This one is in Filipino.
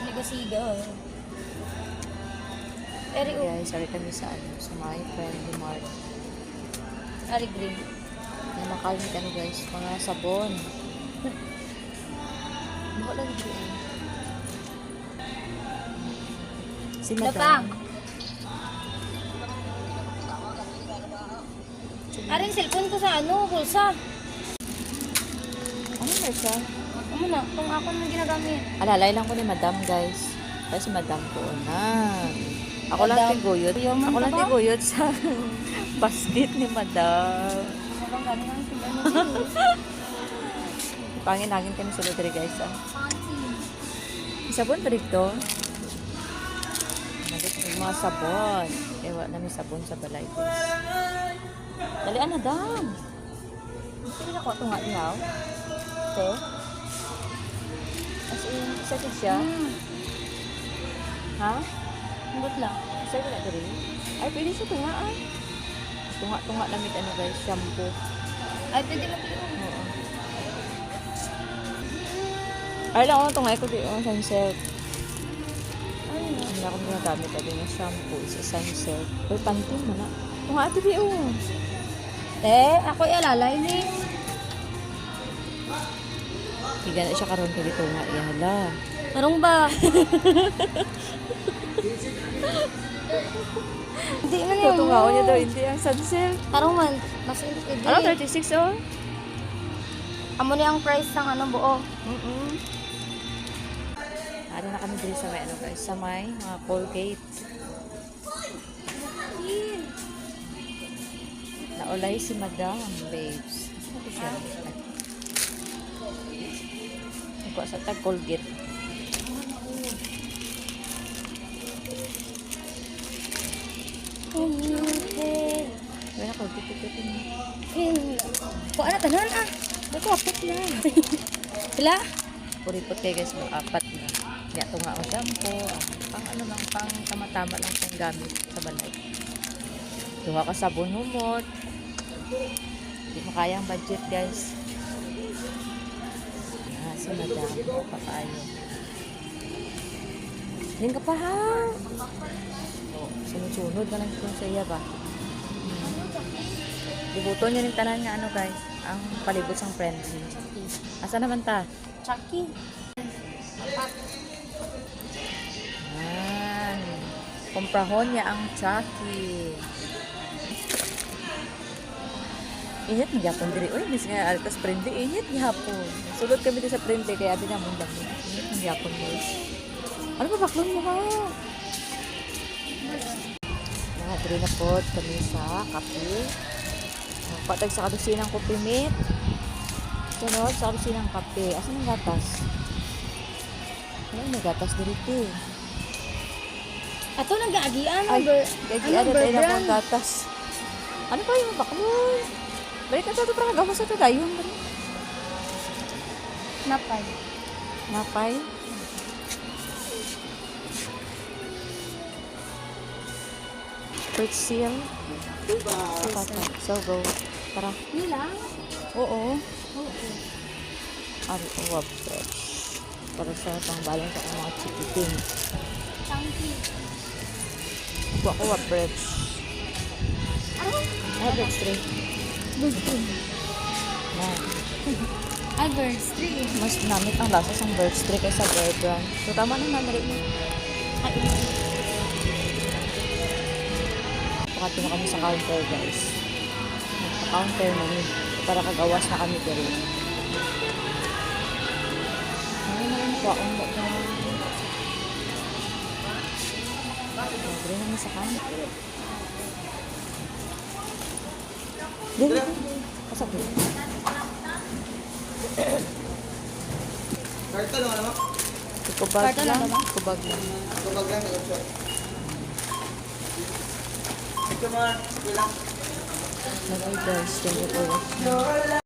Nagasigaw. Eri o. Guys, sorry kami sa my friendly mart. Ari green. Namakalmi kami guys, mga sabon. Baka lang green. Si Lapang. Madam. Ari yung cellphone ko sa pulsa. Ano na siya? Ano na, kung ako nang ginagamit. Alalay lang ko ni Madam guys. Kasi Madam ko na. Ako lang Madam. tiguyod. Yaman Ako ka lang ba? tiguyod sa basket ni Madam. Habang galing ang sila mo. Pangin-hangin kami sa lodre guys. Sabon pa dito. May mga sabon. Ewa namin sabon sa balay guys. Dalian na dam. Hindi na ko ito nga ihaw. Te? As in, isa siya. Ha? Hambot lang. Isa ko na rin. Ay, pwede siya tungaan. Tunga-tunga lamit ano guys, shampoo. Ay, pwede mo kayo. Oo. Ay lang ako tungay ko dito, sunset. Ay, no. Hindi ako ginagamit ito yung shampoo, isa sunset. Uy, pantin mo na. Tunga ito dito. Ako alalay ni. Higa na siya karoon ka dito nga, ihala. Marong ba? Hindi man yung Tutunga ko niya daw, hindi ang sunset. Tarong man. Mas hindi. Ano, 36 oh? Amo na ang price ng buo. Ano na kami dito sa may ano guys, sa may mga Colgate. Naulay si Madam, babes. Ano siya? Iko sa tag Colgate. Wala na Colgate mo. Kung ano tanan Bato, apat lang. Sila? Puripot kayo guys, mga apat na. Kaya ito nga ako shampoo. Pang ano lang, pang tama-tama lang pang gamit sa balay. Duha ka sabon humot. Hindi mo kaya ang budget guys. Si Madam, pa tayo. Hindi ka pa ha. Sunod-sunod na lang kung sa iya ba. Dibuto nyo yung tanan nga ano guys. Ang palibot sang friendly. Asa naman ta? Chucky. Yan. Komprahon niya ang Chucky. Init ng Japon diri. Uy, mis nga altas friendly. Init ng Japon. Sulod kami din sa friendly kaya abi na mong dami. Init ng Japon guys. Ano ba baklon mo ka? Nakadiri na po kami sa kape. Patag sa kadusinang kopi meat. Sunod sa kadusinang kape. Asan ang gatas? Wala yung gatas dito. Ato nang gaagian. Ay, gagian na tayo na pong gatas. Ano ba yung baklon? Balik na ito para kagawas ito dayon. Napay. Napay. Pretzel. So go. Tara. Nila? Oo. Oo. Ari uwab fresh. Para sa pangbalong sa mga chikiting. Chunky. Kuha ko wab fresh. Birds 3. Good food. Yan. Birds 3. Mas namit ang lasa sa birds 3 kaysa bird brand. So tama naman rin mo. Ay, Pakati na kami sa counter guys. Counter na yun. Para kagawas na kami pero. Ano na rin po akong bakit. Libre naman sa counter. Dili. Pasok dili. Karton naman naman. Ikubag Karton lang. lang ba? Ikubag lang. Tubag lang, nag-shot. Ito mga, ilang. Nag-ay guys. Thank you for watching.